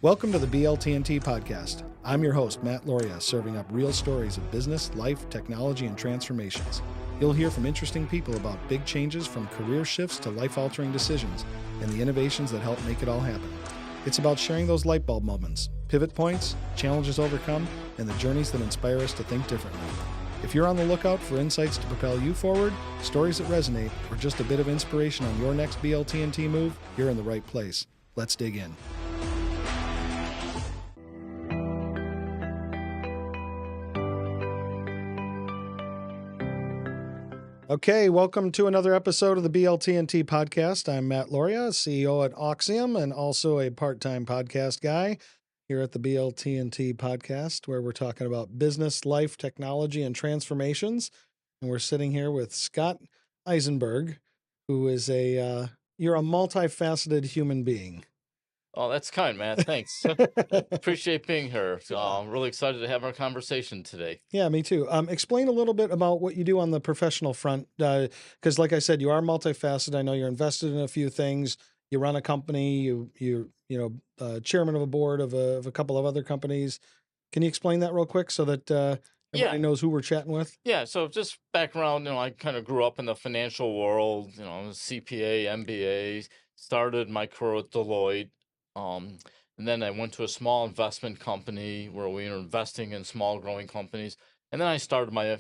Welcome to the BLTnT Podcast. I'm your host, Matt Loria, serving up real stories of business, life, technology, and transformations. You'll hear from interesting people about big changes from career shifts to life-altering decisions and the innovations that help make it all happen. It's about sharing those light bulb moments, pivot points, challenges overcome, and the journeys that inspire us to think differently. If you're on the lookout for insights to propel you forward, stories that resonate, or just a bit of inspiration on your next BLTnT move, you're in the right place. Let's dig in. Okay, welcome to another episode of the BLTnT Podcast. I'm Matt Loria, CEO at Oxium and also a part-time podcast guy here at the BLTnT Podcast, where we're talking about business, life, technology, and transformations. And we're sitting here with Scott Eisenberg, who is you're a multifaceted human being. Oh, that's kind, Matt. Thanks. Appreciate being here. So, I'm really excited to have our conversation today. Yeah, me too. Explain a little bit about what you do on the professional front, because like I said, you are multifaceted. I know you're invested in a few things. You run a company. You chairman of a board of a couple of other companies. Can you explain that real quick so that everybody knows who we're chatting with? Yeah. So just background, I kind of grew up in the financial world. I was CPA, MBA. Started my career at Deloitte. And then I went to a small investment company where we were investing in small growing companies. And then I started my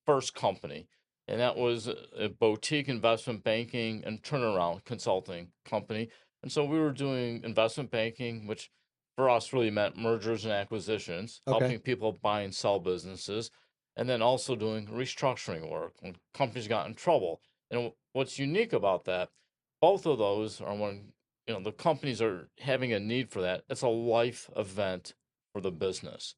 first company, and that was a boutique investment banking and turnaround consulting company. And so we were doing investment banking, which for us really meant mergers and acquisitions, helping people buy and sell businesses, and then also doing restructuring work when companies got in trouble. And what's unique about that, both of those are when the companies are having a need for that. It's a life event for the business.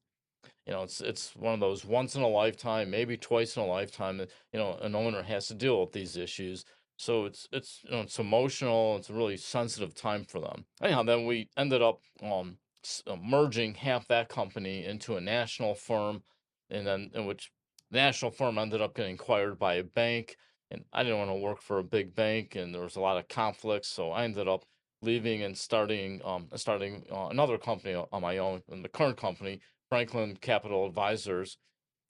It's one of those once in a lifetime, maybe twice in a lifetime that an owner has to deal with these issues. So it's emotional. It's a really sensitive time for them. Anyhow, then we ended up merging half that company into a national firm, and then in which the national firm ended up getting acquired by a bank. And I didn't want to work for a big bank, and there was a lot of conflicts. So I ended up leaving and starting another company on my own, and the current company, Franklin Capital Advisors,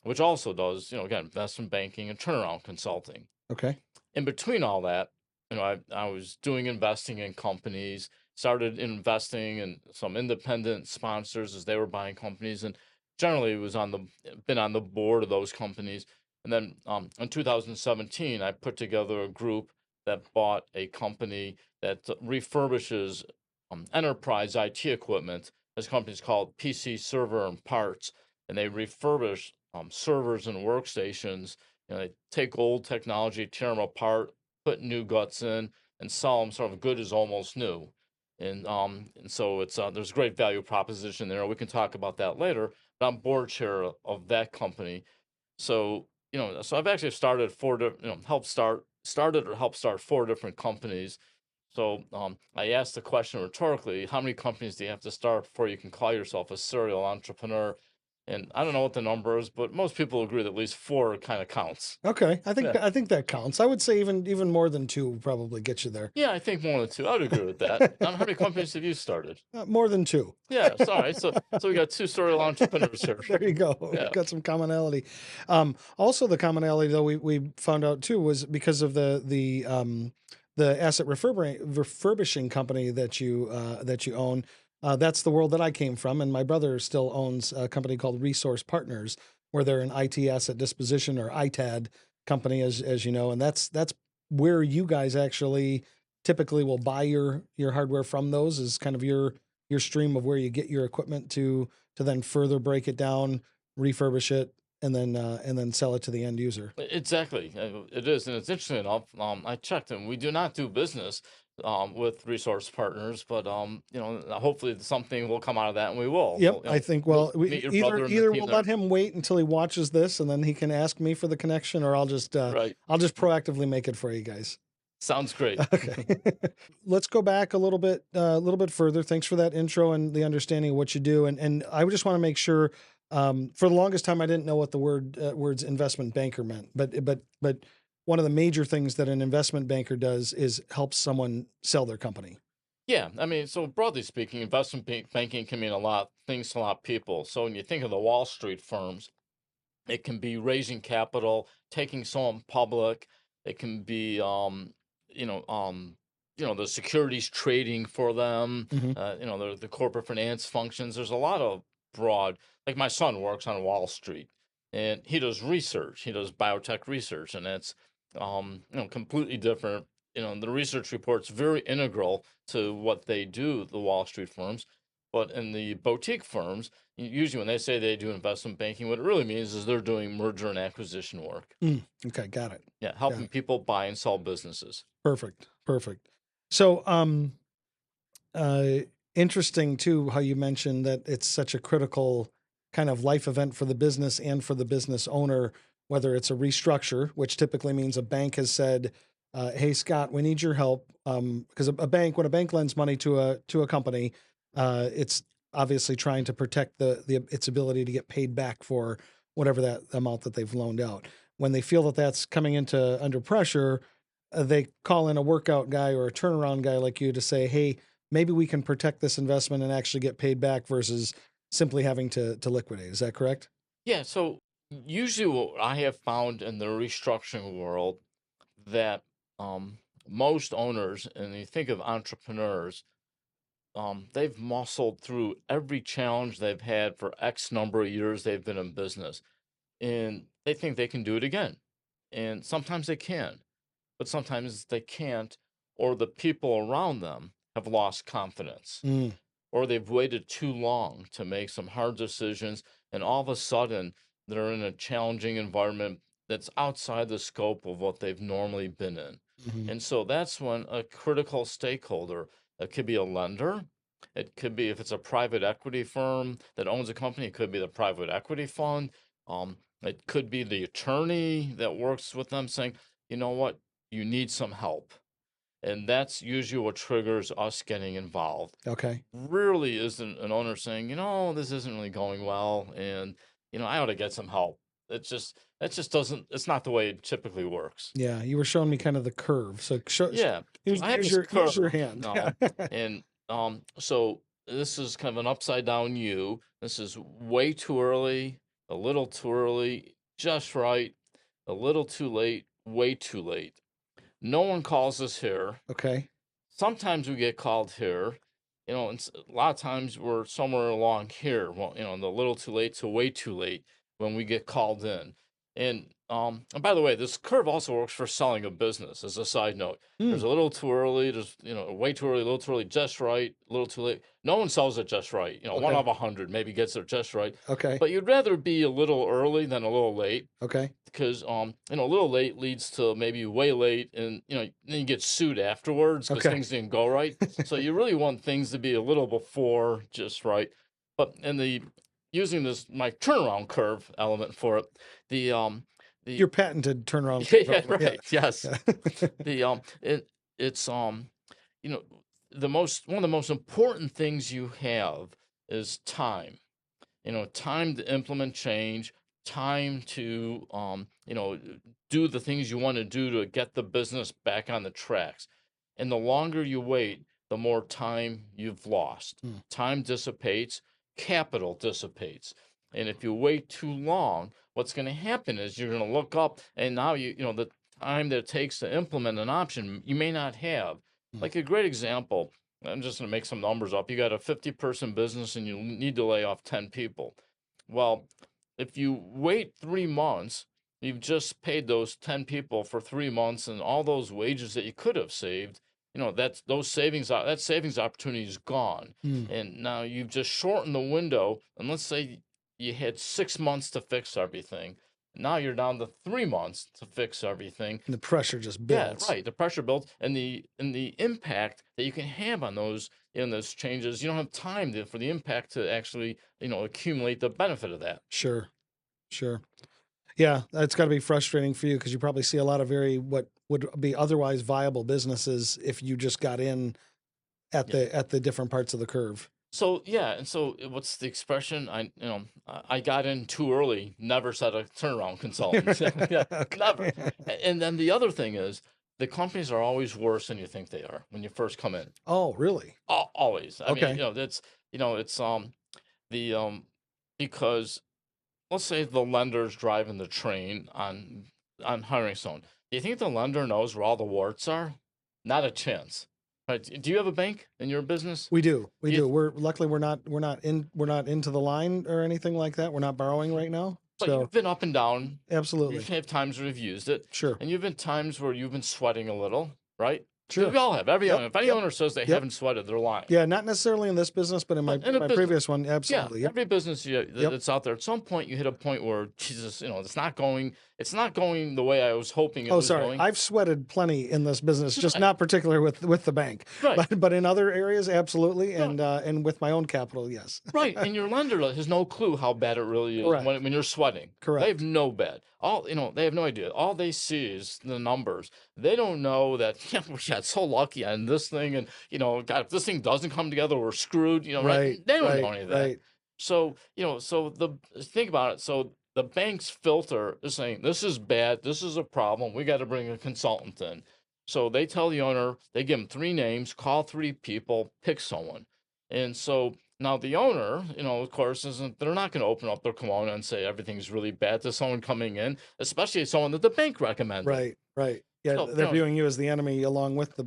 which also does, again, investment banking and turnaround consulting. Okay. In between all that, I was doing investing in companies, started investing in some independent sponsors as they were buying companies, and generally been on the board of those companies. And then in 2017, I put together a group that bought a company that refurbishes enterprise IT equipment. This company is called PC Server and Parts, and they refurbish servers and workstations. They take old technology, tear them apart, put new guts in, and sell them sort of good as almost new. And so it's there's a great value proposition there. We can talk about that later. But I'm board chair of that company. So so I've actually started helped start 4 different companies. So I asked the question rhetorically, how many companies do you have to start before you can call yourself a serial entrepreneur? And I don't know what the number is, but most people agree that at least 4 kind of counts. Okay. I think that counts. I would say even more than 2 would probably get you there. Yeah, I think more than 2. I would agree with that. How many companies have you started? More than 2. Yeah, sorry. So we got 2 serial entrepreneurs here. There you go. Yeah. We've got some commonality. Also, the commonality though we found out too was because of the asset refurbishing company that you own. That's the world that I came from, and my brother still owns a company called Resource Partners, where they're an IT asset disposition or ITAD company, as you know, and that's where you guys actually typically will buy your hardware from. Those is kind of your stream of where you get your equipment to then further break it down, refurbish it, and then sell it to the end user. Exactly, it is, and it's interesting enough. I checked, and we do not do business with Resource Partners, but hopefully something will come out of that, and we will. Yep, I think. Well, either we'll let him wait until he watches this, and then he can ask me for the connection, or I'll just proactively make it for you guys. Sounds great. Okay, let's go back a little bit further. Thanks for that intro and the understanding of what you do, and I just want to make sure. For the longest time, I didn't know what the words investment banker meant, but one of the major things that an investment banker does is help someone sell their company. Yeah, I mean, so broadly speaking, investment banking can mean a lot of things to a lot of people. So when you think of the Wall Street firms, it can be raising capital, taking someone public. It can be, you know, um, the securities trading for them. Hmm. The corporate finance functions. There's a lot of broad. Like my son works on Wall Street, and he does research. He does biotech research, and it's, completely different. The research report's very integral to what they do, the Wall Street firms. But in the boutique firms, usually when they say they do investment banking, what it really means is they're doing merger and acquisition work. Okay, got it. Yeah, Got helping it. people buy and sell businesses. Perfect. Perfect. So, uh, interesting too how you mentioned that it's such a critical kind of life event for the business and for the business owner, whether it's a restructure, which typically means a bank has said, "Hey, Scott, we need your help," because a bank, when a bank lends money to a company, it's obviously trying to protect the its ability to get paid back for whatever that amount that they've loaned out. When they feel that that's coming into under pressure, they call in a workout guy or a turnaround guy like you to say, "Hey, maybe we can protect this investment and actually get paid back versus simply having to liquidate." Is that correct? Yeah, so usually what I have found in the restructuring world that most owners, and you think of entrepreneurs, they've muscled through every challenge they've had for X number of years they've been in business, and they think they can do it again. And sometimes they can, but sometimes they can't, or the people around them have lost confidence, Mm, or they've waited too long to make some hard decisions, and all of a sudden they're in a challenging environment that's outside the scope of what they've normally been in. mhm. And so that's when a critical stakeholder, it could be a lender, it could be, if it's a private equity firm that owns a company, it could be the private equity fund. It could be the attorney that works with them saying, you know what, you need some help. And that's usually what triggers us getting involved. Okay. Rarely isn't an owner saying, this isn't really going well, and I ought to get some help. It just doesn't. It's not the way it typically works. Yeah, you were showing me kind of the curve. So Yeah, I have this use your curve hand. now, and so this is kind of an upside down U. This is way too early, a little too early, just right, a little too late, way too late. No one calls us here. Okay. Sometimes we get called here, and a lot of times we're somewhere along here. Well, the little too late to way too late when we get called in. And by the way, this curve also works for selling a business. As a side note, Mm, there's a little too early, there's way too early, a little too early, just right, a little too late. No one sells it just right. One okay. out of 100 maybe gets it just right. Okay. But you'd rather be a little early than a little late, Okay. because a little late leads to maybe way late, and then you get sued afterwards because Okay. things didn't go right. So you really want things to be a little before just right. But in the using this my turnaround curve element for it, the Your patented turnaround yeah, curve yeah, element. Yeah. right, yes, Yeah. it's you know one of the most important things you have is time. Time to implement change, time to do the things you want to do to get the business back on the tracks. And the longer you wait, the more time you've lost. Mm, Time dissipates, capital dissipates. And if you wait too long, what's going to happen is you're going to look up, and now the time that it takes to implement an option you may not have. mm. Like a great example, I'm just going to make some numbers up. You got a 50-person business and you need to lay off 10 people. Well, if you wait 3 months, you've just paid those 10 people for 3 months, and all those wages that you could have saved, that savings opportunity is gone. Mm. And now you've just shortened the window. And let's say you had 6 months to fix everything. Now you're down to 3 months to fix everything. And the pressure just Yeah, builds. right. The pressure builds, and the impact that you can have on those in those changes. You don't have time for the impact to actually accumulate the benefit of that. Sure. Sure. Yeah, that's got to be frustrating for you because you probably see a lot of very what would be otherwise viable businesses if you just got in Yeah. at the different parts of the curve. So yeah, and so what's the expression? I got in too early. Never said a turnaround consultant. Yeah, never. Okay. And then the other thing is, the companies are always worse than you think they are when you first come in. Oh, really? Always. I mean, Okay. that's it's the because let's say the lender's driving the train on hiring someone. Do you think the lender knows where all the warts are? Not a chance. Right? Do you have a bank in your business? We do. We Do you, do. We're luckily we're not into the line or anything like that. We're not borrowing right now. but So you've been up and down. You've absolutely. had times where you've used it, Sure. and you've been times where you've been sweating a little, right? Sure. We all have. Every Yep. owner. If any Yep. owner says they Yep. haven't sweated, they're lying. Yeah, not necessarily in this business, but in But in a my business, previous one, yeah, absolutely. Yep. every business Yep. that's out there, at some point you hit a point where Jesus, it's not going the way I was hoping it Oh, was sorry. going. I've sweated plenty in this business, just Right. not particular with the bank, Right. but in other areas, absolutely, Yeah. and with my own capital, yes. Right, and your lender has no clue how bad it really is Correct. when you're sweating. They have Correct. no bad. They have no idea. All they see is the numbers. They don't know that we got so lucky on this thing, and God, if this thing doesn't come together, we're screwed. Right? Right. They don't know Right. any of that. Right. So think about it. So the bank's filter is saying this is bad. This is a problem. We got to bring a consultant in. So they tell the owner, they give him 3 names, call 3 people, pick someone, and so. Now the owner, of course, they're not going to open up their kimono and say everything's really bad to someone coming in, especially someone that the bank recommended. Right. Right. Yeah, So, they're viewing you as the enemy along with the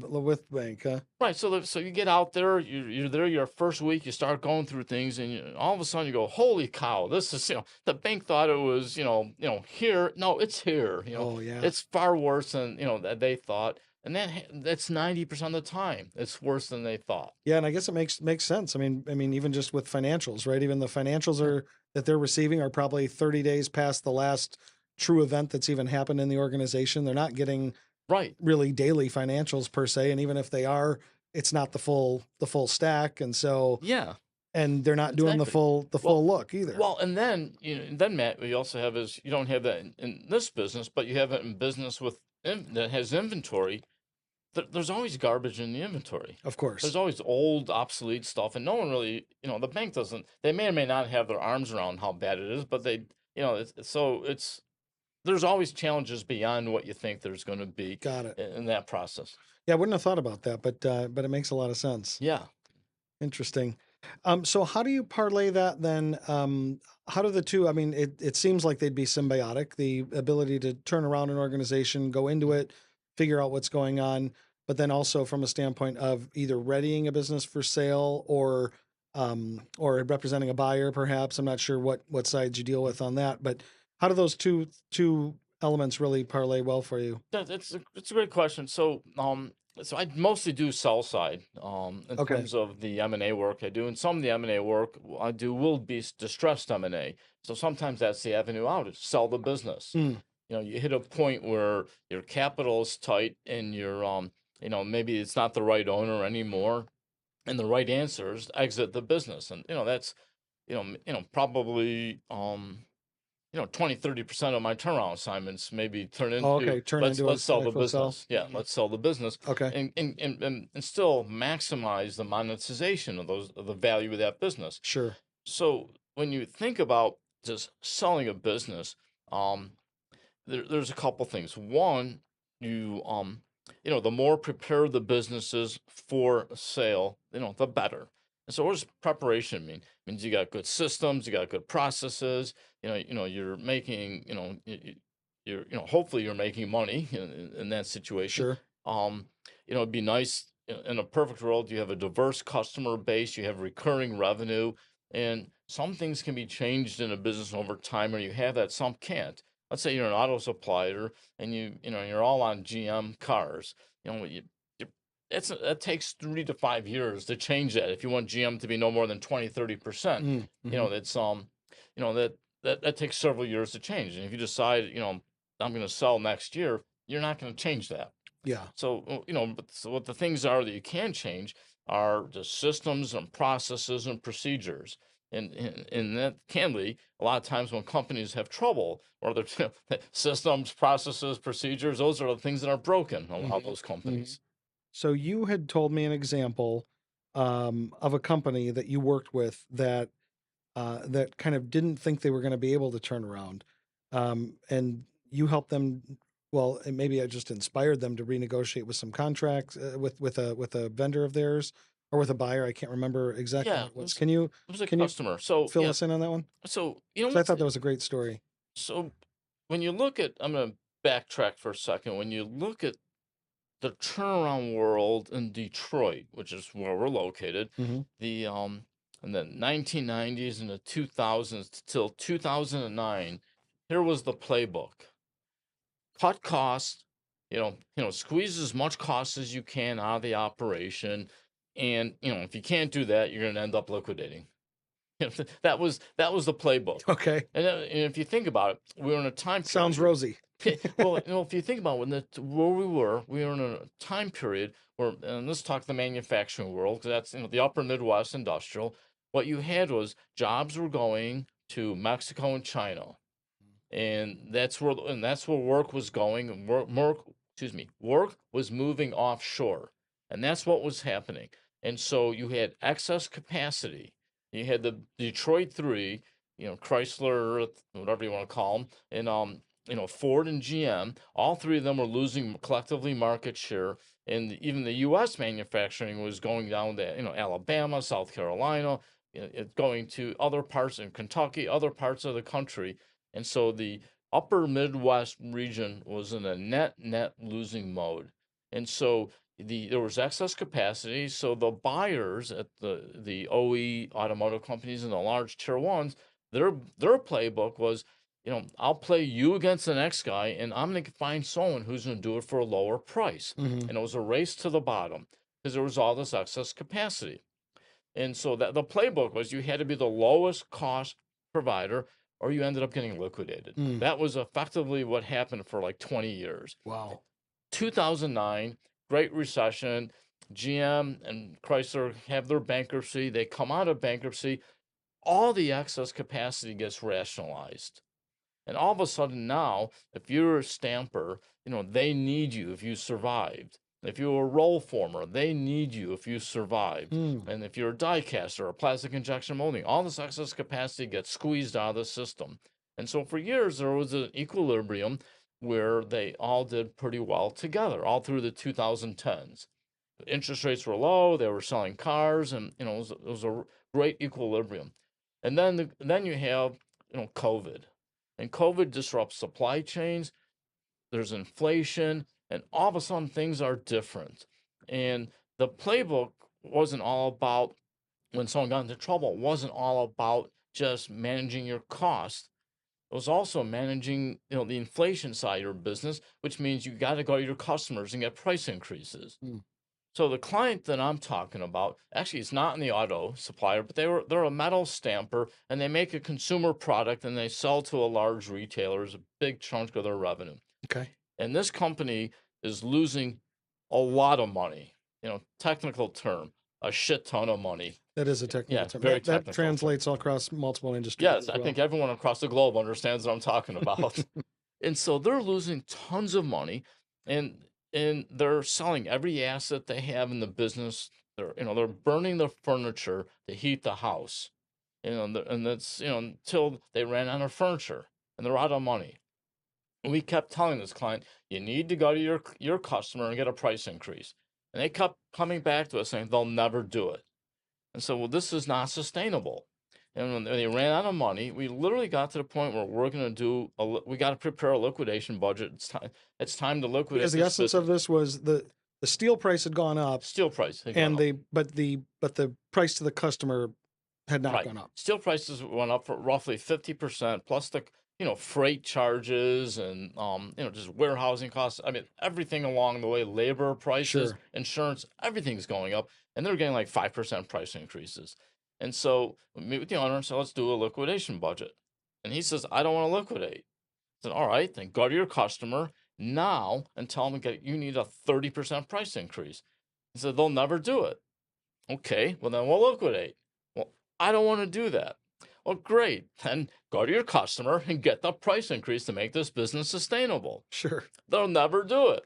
bank, huh? right. So you get out there, you're there your first week, you start going through things, and all of a sudden you go, holy cow, this is, the bank thought it was, here. No, it's here. Oh yeah. It's far worse than, that they thought. And that's 90% of the time. It's worse than they thought. Yeah, and I guess it makes sense. I mean, even just with financials, right? Even the financials that they're receiving are probably 30 days past the last true event that's even happened in the organization. They're not getting Right. really daily financials per se, and even if they are, it's not the full stack, and so Yeah. and they're not doing the Exactly. full look either. Well, and then then Matt, we also have is you don't have that in this business, but you have it in business that has inventory. There's always garbage in the inventory. Of course. There's always old, obsolete stuff, and no one really, the bank doesn't. They may or may not have their arms around how bad it is, but they, there's always challenges beyond what you think there's going to be Got it. in that process. Yeah, I wouldn't have thought about that, but it makes a lot of sense. Yeah. Interesting. So how do you parlay that then? How do the two, I mean, it seems like they'd be symbiotic, the ability to turn around an organization, go into it, figure out what's going on, but then also from a standpoint of either readying a business for sale or representing a buyer, perhaps. I'm not sure what sides you deal with on that, but how do those two elements really parlay well for you? It's a great question. So I mostly do sell side in Okay. terms of the M&A work I do, and some of the M&A work I do will be distressed M&A. So sometimes that's the avenue out is sell the business. Hmm. You hit a point where your capital is tight and you're maybe it's not the right owner anymore, and the right answer is exit the business, and that's probably 20-30% of my turnaround assignments maybe turn into Okay, turn into a let's sell the actual sell. business. Yeah, let's sell the business. Okay. And still maximize the monetization of the value of that business. Sure. So when you think about just selling a business, there's a couple things. One, the more prepared the business is for sale, the better. And so what does preparation mean? It means you got good systems, you got good processes, you're making, hopefully you're making money in that situation. Sure. It'd be nice in a perfect world, you have a diverse customer base, you have recurring revenue, and some things can be changed in a business over time, or you have that, some can't. Let's say you're an auto supplier and you're all on GM cars. It takes 3 to 5 years to change that. If you want GM to be no more than 20-30%, that takes several years to change. And if you decide, I'm going to sell next year, you're not going to change that. Yeah. So, so what the things are that you can change are the systems and processes and procedures. And that can be a lot of times when companies have trouble, or their systems, processes, procedures, those are the things that are broken in a lot of those companies. So you had told me an example of a company that you worked with that kind of didn't think they were going to be able to turn around, and you helped them well, and maybe I just inspired them to renegotiate with some contracts with a vendor of theirs or with a buyer. I can't remember exactly Yeah, what it was. Can you it was a can you customer. So fill yeah, us in on that one? so you know Because I what's thought that was a great story. so when you look at, I'm going to backtrack for a second. When you look at the turnaround world in Detroit, which is where we're located, Hmm. the in the 1990s and the 2000s till 2009, here was the playbook: cut costs, squeeze as much cost as you can out of the operation, and if you can't do that, you're going to end up liquidating. That was the playbook. Okay, And if you think about it, we were in a time sounds period. rosy. Okay, well, if you think about where we were in a time period where, and let's talk the manufacturing world, because that's the upper Midwest industrial. What you had was jobs were going to Mexico and China, and that's where work was going. And work was moving offshore, and that's what was happening. And so you had excess capacity. You had the Detroit Three, Chrysler, whatever you want to call them, and Ford and GM. All three of them were losing collectively market share, and even the U.S. manufacturing was going down to Alabama, South Carolina, it's going to other parts in Kentucky, other parts of the country, and so the upper Midwest region was in a net losing mode. And so there was excess capacity. So the buyers at the OE automotive companies and the large tier ones, their playbook was, I'll play you against the next guy, and I'm going to find someone who's going to do it for a lower price. Hmm. And it was a race to the bottom because there was all this excess capacity. And so that the playbook was you had to be the lowest cost provider or you ended up getting liquidated. Mm. That was effectively what happened for like 20 years. Wow. 2009, Great Recession, GM and Chrysler have their bankruptcy. They come out of bankruptcy. All the excess capacity gets rationalized. And all of a sudden now, if you're a stamper, they need you if you survived. If you're a roll former, they need you if you survived. Mm. And if you're a die caster or plastic injection molding, all this excess capacity gets squeezed out of the system. And so for years, there was an equilibrium where they all did pretty well together, all through the 2010s. Interest rates were low, they were selling cars, and it was a great equilibrium. And then you have COVID, and COVID disrupts supply chains. There's inflation, and all of a sudden things are different. And the playbook wasn't all about when someone got into trouble. It wasn't all about just managing your cost. It was also managing the inflation side of your business, which means you got to go to your customers and get price increases. Mm. So the client that I'm talking about actually is not in the auto supplier, but they're a metal stamper and they make a consumer product and they sell to a large retailer as a big chunk of their revenue. Okay. And this company is losing a lot of money. Technical term, a shit ton of money. That is a Yeah, technical term. very That technical term. translates all across multiple industries Yes, as I well. think everyone across the globe understands what I'm talking about. And so they're losing tons of money, and they're selling every asset they have in the business. They're burning the furniture to heat the house. And that's until they ran out of furniture and they're out of money. And we kept telling this client, you need to go to your customer and get a price increase. And they kept coming back to us saying they'll never do it. And so, well, this is not sustainable. And when they ran out of money, we literally got to the point where we're going to we got to prepare a liquidation budget. It's time to liquidate Because the this essence of business. this was the steel price had gone up, Steel price had gone and up. the price to the customer had not Right. gone up. Steel prices went up for roughly 50%, plus the freight charges and just warehousing costs. I mean, everything along the way, labor prices, Sure. insurance, everything's going up, and they're getting like 5% price increases. And so we meet with the owner and say, let's do a liquidation budget. And he says, I don't want to liquidate. I said, all right, then go to your customer now and tell them you need a 30% price increase. He said, they'll never do it. Okay, well then we'll liquidate. Well, I don't want to do that. Well, great. Then go to your customer and get the price increase to make this business sustainable. Sure. They'll never do it.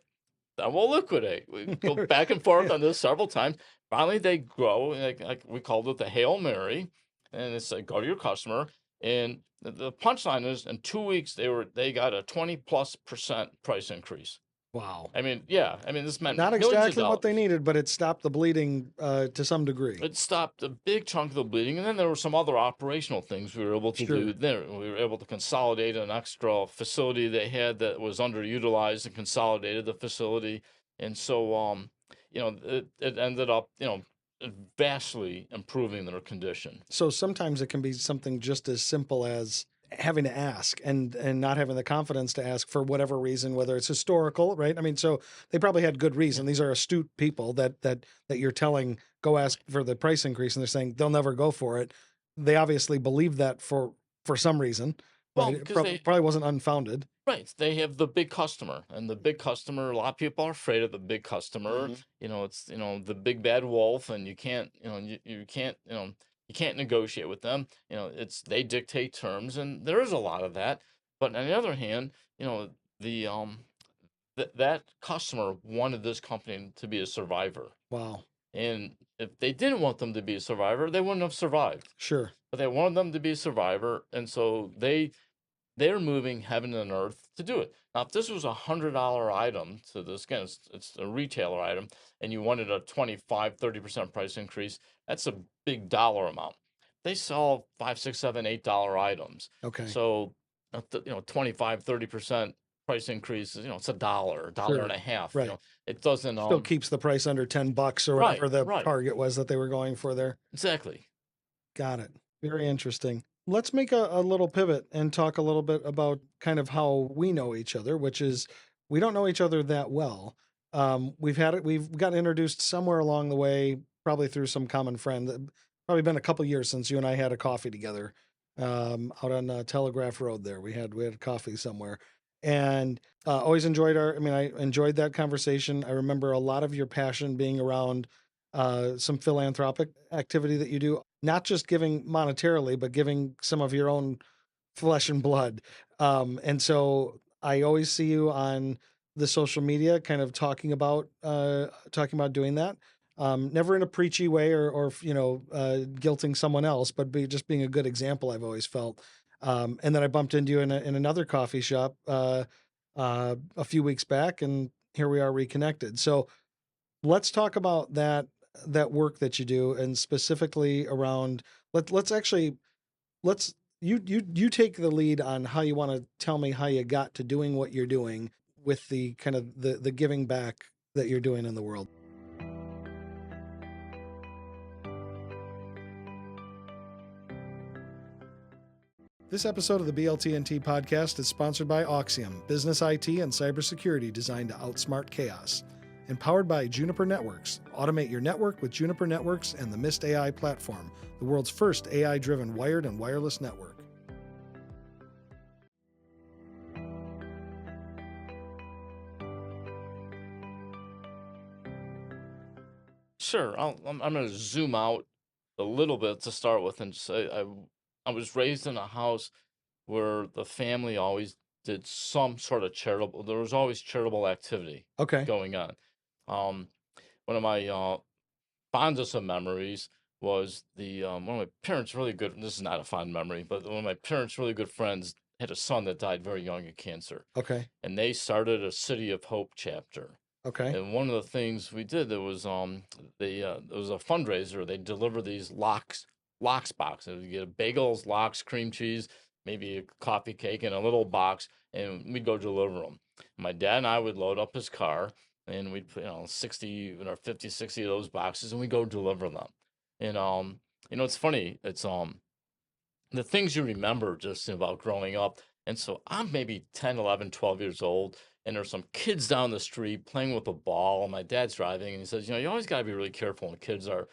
Then we'll liquidate. We go back and forth on this several times. Finally, they go, like we called it the Hail Mary. And it's like, go to your customer, And the punchline is, in 2 weeks they got a 20+% price increase. Wow. I mean, yeah, I mean, this meant Not millions of exactly what they dollars. needed, but it stopped the bleeding to some degree. It stopped a big chunk of the bleeding, and then there were some other operational things we were able to do Sure. there. We were able to consolidate an extra facility they had that was underutilized, and consolidated the facility. And so, it ended up, vastly improving their condition. So sometimes it can be something just as simple as having to ask and not having the confidence to ask for whatever reason, whether it's historical, right? I mean, so they probably had good reason. These are astute people that you're telling go ask for the price increase, and they're saying they'll never go for it. They obviously believe that for some reason, Well, right? It because probably wasn't unfounded. right, they have the big customer, and the big customer, a lot of people are afraid of the big customer. Mhm. It's, the big bad wolf, and you can't, you can't, you can't negotiate with them. They dictate terms, and there is a lot of that. But on the other hand, the that customer wanted this company to be a survivor. Wow. And if they didn't want them to be a survivor, they wouldn't have survived. Sure. But they wanted them to be a survivor, and so they're moving heaven and earth to do it. Now, if this was $100 item, to this, again, it's a retailer item, and you wanted a 25-30% price increase, that's a big dollar amount. They sell $5, $6, $7, $8 items. Okay. So, 25-30% price increase is, it's a dollar and a half. Right. It doesn't Still keeps the price under $10 or right, whatever the right. target was that they were going for there. Exactly. Got it. Very interesting. Let's make a little pivot and talk a little bit about kind of how we know each other, which is we don't know each other that well. We've got introduced somewhere along the way, probably through some common friend. Probably been a couple years since you and I had a coffee together, out on Telegraph Road. There, we had a coffee somewhere, and always enjoyed I enjoyed that conversation. I remember a lot of your passion being around some philanthropic activity that you do, not just giving monetarily, but giving some of your own flesh and blood. And so I always see you on the social media, kind of talking about doing that. Never in a preachy way or guilting someone else, but just being a good example. I've always felt. And then I bumped into you in another coffee shop a few weeks back, and here we are reconnected. So let's talk about that work that you do, and specifically around let's you take the lead on how you want to tell me how you got to doing what you're doing with the kind of the giving back that you're doing in the world. This episode of the BLTnT Podcast is sponsored by Auxium, business IT and cybersecurity designed to outsmart chaos. Empowered by Juniper Networks. Automate your network with Juniper Networks and the Mist AI platform, the world's first AI-driven wired and wireless network. Sure. I'm going to zoom out a little bit to start with and say I was raised in a house where the family always did some sort of charitable. There was always charitable activity Okay. going on. One of my fondest of memories was one of my parents' really good. This is not a fond memory, but one of my parents' really good friends had a son that died very young of cancer, Okay. and they started a City of Hope chapter. Okay. And one of the things we did, there was it was a fundraiser. They deliver these lox boxes. You get bagels, lox, cream cheese, maybe a coffee cake in a little box, and we'd go deliver them. My dad and I would load up his car, and we'd put 60 or 50, 60 of those boxes, and we go deliver them. And it's funny. It's the things you remember just about growing up. And so I'm maybe 10, 11, 12 years old, and there's some kids down the street playing with a ball. My dad's driving, and he says, you always got to be really careful when kids are,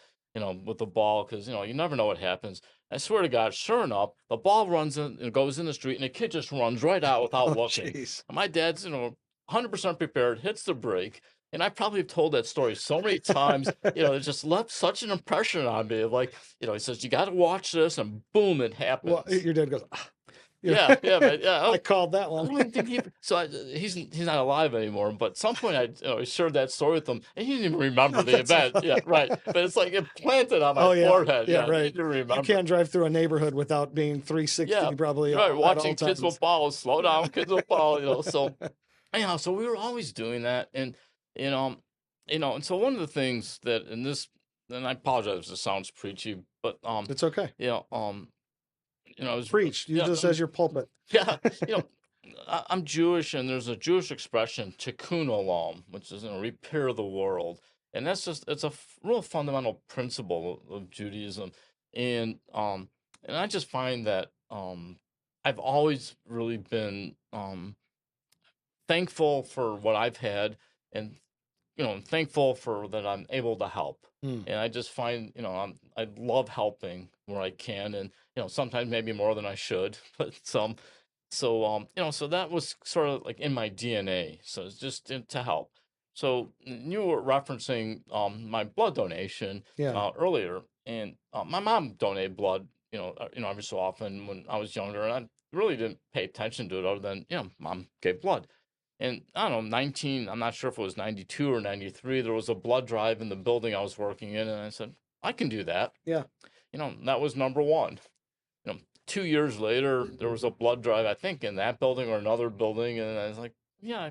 with the ball, because, you never know what happens. I swear to God, sure enough, the ball runs in and goes in the street, and the kid just runs right out without Oh, looking. jeez. And my dad's, 100% prepared, hits the brake. And I probably have told that story so many times, it just left such an impression on me. Of like, he says, you got to watch this, and boom, it happens. Well, your dad goes, "Ah." Yeah, yeah, but yeah, I called that I one. don't even think he's not alive anymore. But at some point, I shared that story with him, and he didn't even remember Oh, the that's so event. funny. Yeah, right. But it's like it planted on my Oh yeah, forehead. yeah, Yeah, he right. didn't You remember. can't drive through a neighborhood without being Yeah, 360 probably right. at all Watching kids times. football, slow Yeah. down, kids football. So anyhow, so we were always doing that, and you know, and so one of the things that in this, and I apologize if it sounds preachy, but It's okay. you know, I was, Preach. Use yeah, this as your pulpit. yeah, you know, I'm Jewish, and there's a Jewish expression, tikkun olam, which is repair the world, and that's just it's a real fundamental principle of Judaism, and I just find that I've always really been thankful for what I've had, and thankful for that I'm able to help. Mm. And I just find, I love helping where I can, and sometimes maybe more than I should, but some. So so that was sort of like in my DNA. So it's just to help. So you were referencing my blood donation Yeah. earlier, and my mom donated blood, every so often when I was younger, and I really didn't pay attention to it other than mom gave blood. And I don't know, 19, I'm not sure if it was 92 or 93, there was a blood drive in the building I was working in. And I said, I can do that. Yeah. That was number one. 2 years later, there was a blood drive, I think, in that building or another building. And I was like, yeah,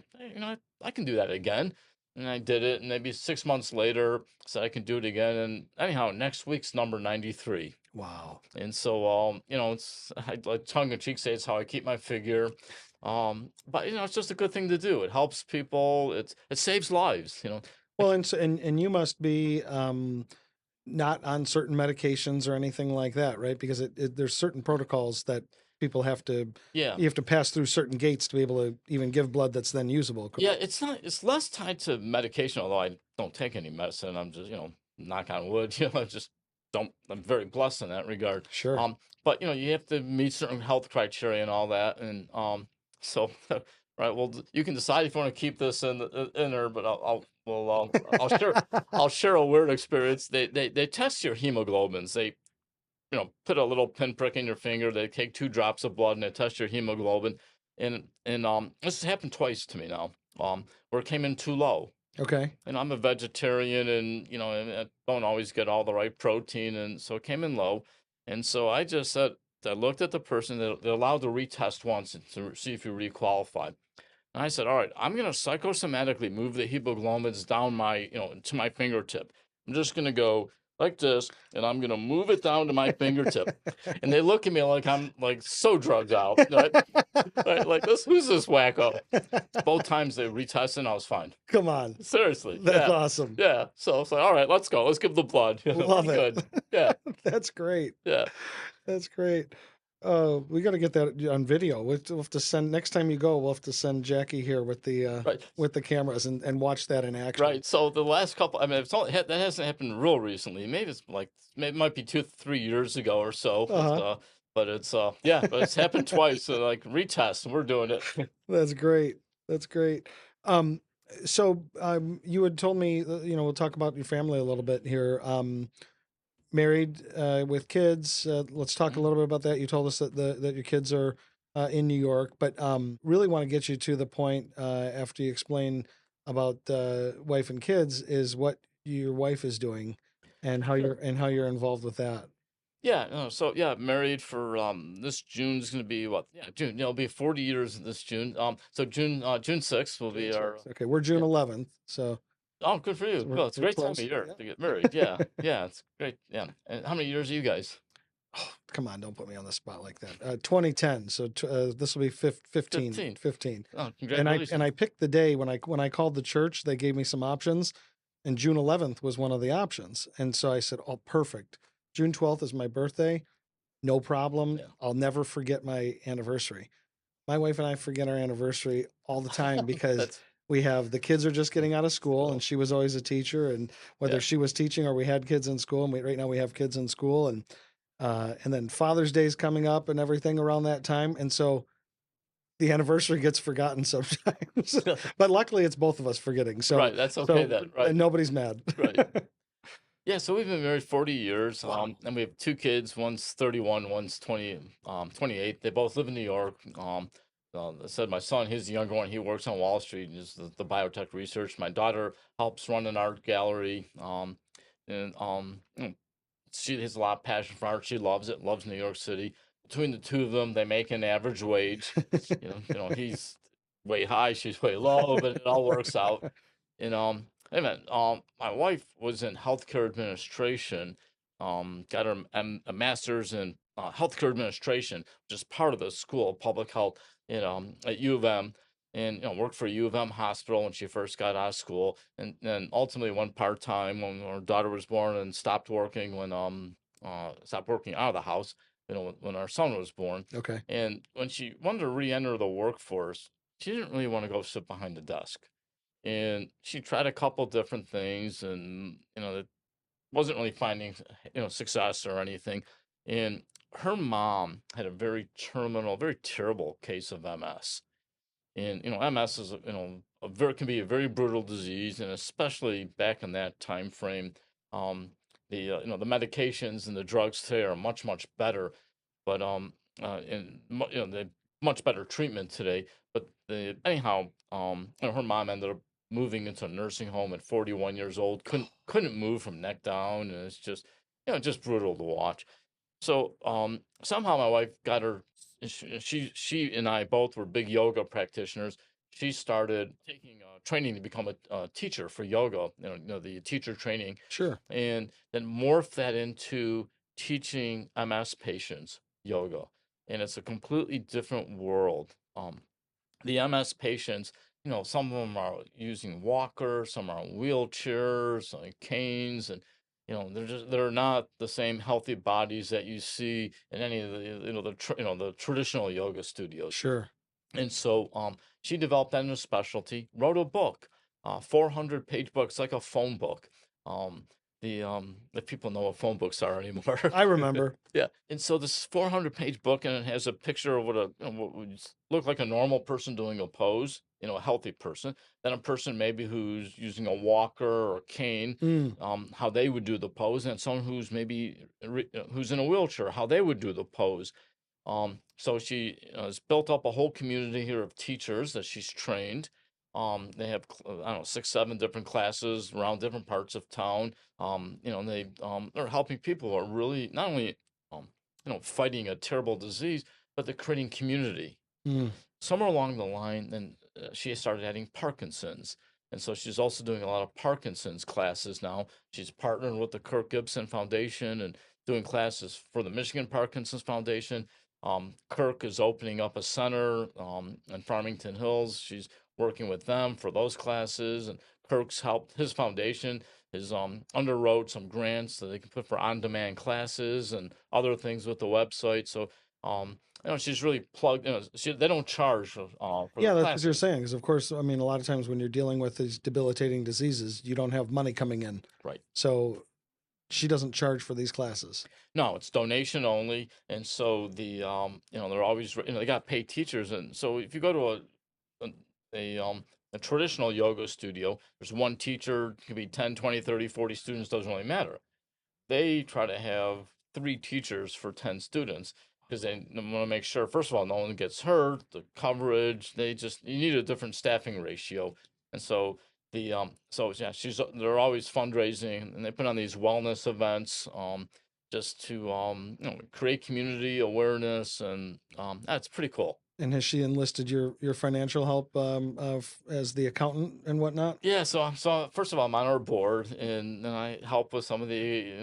I can do that again. And I did it. And maybe 6 months later, said I can do it again. And anyhow, next week's number 93. Wow. And so, I like tongue in cheek say it's how I keep my figure. But it's just a good thing to do. It helps people. It saves lives. Well, and you must be not on certain medications or anything like that, right? Because there's certain protocols that people have to Yeah, you have to pass through certain gates to be able to even give blood that's then usable. yeah. It's not. It's less tied to medication. Although I don't take any medicine. I'm just knock on wood. I just don't. I'm very blessed in that regard. Sure. But you have to meet certain health criteria and all that, and so right. Well, you can decide if you want to keep this in there, but I'll share I'll share a weird experience. They test your hemoglobins. They put a little pinprick in your finger. They take 2 drops of blood and they test your hemoglobin. And this has happened twice to me now. Where it came in too low. Okay. And I'm a vegetarian, and and I don't always get all the right protein, and so it came in low. And so I just said, I looked at the person. They're allowed to retest once to see if you requalify. And I said, all right, I'm going to psychosomatically move the hemoglobins down to my fingertip. I'm just going to go like this, and I'm going to move it down to my fingertip. And they look at me like I'm like so drugged out. Right? Right? Like who's this wacko? Both times they retested, and I was fine. Come on. Seriously. That's Yeah. awesome. Yeah. So it's like, all right, let's go. Let's give the blood. Love we're it. Good. Yeah. That's great. Yeah. That's great. We got to get that on video. We'll have to send next time you go. We'll have to send Jackie here with the Right. with the cameras and watch that in action. Right. So the last couple, I mean, that hasn't happened real recently. Maybe it might be 2-3 years ago or so. Uh-huh. But it's happened twice. So like retest, and we're doing it. That's great. That's great. So you had told me, we'll talk about your family a little bit here. Married with kids. Let's talk a little bit about that. You told us that your kids are in New York, but really want to get you to the point after you explain about wife and kids is what your wife is doing and how you're involved with that. Yeah. No, so yeah, married for this June's going to be what? Yeah, June. It'll be 40 years this June. So June 6th will be our. Okay, we're June 11th, so. Oh, good for you. So Well, it's a we're great time close. of year Yeah. to get married. Yeah. Yeah, it's great. Yeah. And how many years are you guys? Oh, come on, don't put me on the spot like that. 2010, so this will be 15. 15. Oh, And congratulations. I picked the day when I called the church. They gave me some options, and June 11th was one of the options. And so I said, "Oh, perfect. June 12th is my birthday. No problem. Yeah. I'll never forget my anniversary." My wife and I forget our anniversary all the time because That's we have the kids are just getting out of school, and she was always a teacher, and whether Yeah. she was teaching or we had kids in school, and right now we have kids in school, and then Father's Day is coming up and everything around that time, and so the anniversary gets forgotten sometimes. But luckily, it's both of us forgetting. So right. That's okay so then. Right. and nobody's mad. Right. Yeah, so we've been married 40 years, Wow. and we have two kids. One's 31, one's 28. They both live in New York. I said my son, he's the younger one. He works on Wall Street and is the biotech research. My daughter helps run an art gallery. And she has a lot of passion for art. She loves it. Loves New York City. Between the two of them, they make an average wage. He's way high, she's way low, but it all works out. And hey man, my wife was in healthcare administration, got her a master's in healthcare administration, which is part of the School of Public Health at U of M, and worked for U of M hospital when she first got out of school, and then ultimately went part time when our daughter was born, and stopped working when stopped working out of the house, when our son was born, Okay. and when she wanted to re-enter the workforce, she didn't really want to go sit behind a desk. And she tried a couple different things, and it wasn't really finding success or anything. And her mom had a very terminal, very terrible case of MS. And MS is a very can be a very brutal disease, and especially back in that time frame, um, the medications and the drugs today are much better, but they much better treatment today. But anyhow, her mom ended up moving into a nursing home at 41 years old. Couldn't move from neck down, and it's just just brutal to watch. So somehow my wife got her. She and I both were big yoga practitioners. She started taking training to become a teacher for yoga. The teacher training, Sure. and then morph that into teaching MS patients yoga. And it's a completely different world. The MS patients, some of them are using walkers, some are on wheelchairs, like canes, and they're not the same healthy bodies that you see in any of the the traditional yoga studios. Sure. And so she developed that in a specialty, wrote a book, 400-page book. It's like a phone book. Um, if people know what phone books are anymore. I remember. Yeah. And so this 400-page book, and it has a picture of what would look like a normal person doing a pose, a healthy person, then a person maybe who's using a walker or a cane, Mm. how they would do the pose, and someone who's maybe who's in a wheelchair, how they would do the pose. So she has built up a whole community here of teachers that she's trained. They have, I don't know, 6, 7 different classes around different parts of town. And they are helping people who are really not only, fighting a terrible disease, but they're creating community. Mm. Somewhere along the line, then she started adding Parkinson's. And so she's also doing a lot of Parkinson's classes now. She's partnering with the Kirk Gibson Foundation and doing classes for the Michigan Parkinson's Foundation. Kirk is opening up a center in Farmington Hills. She's working with them for those classes, and Kirk's helped his foundation is underwrote some grants that they can put for on-demand classes and other things with the website. So she's really plugged. They don't charge for the Yeah, that's what you're classes, saying. Because of course, I mean, a lot of times when you're dealing with these debilitating diseases, you don't have money coming in. right? So she doesn't charge for these classes. No, it's donation only, and so they're always they got paid teachers, and so if you go to a a, um a traditional yoga studio, there's one teacher, it could be 10, 20, 30, 40 students, doesn't really matter. They try to have 3 teachers for 10 students because they want to make sure, first of all, no one gets hurt, the coverage, you need a different staffing ratio. And so so yeah, they're always fundraising, and they put on these wellness events just to create community awareness, and that's pretty cool. And has she enlisted your financial help as the accountant and whatnot? Yeah, so first of all, I'm on our board, and then I help with some of the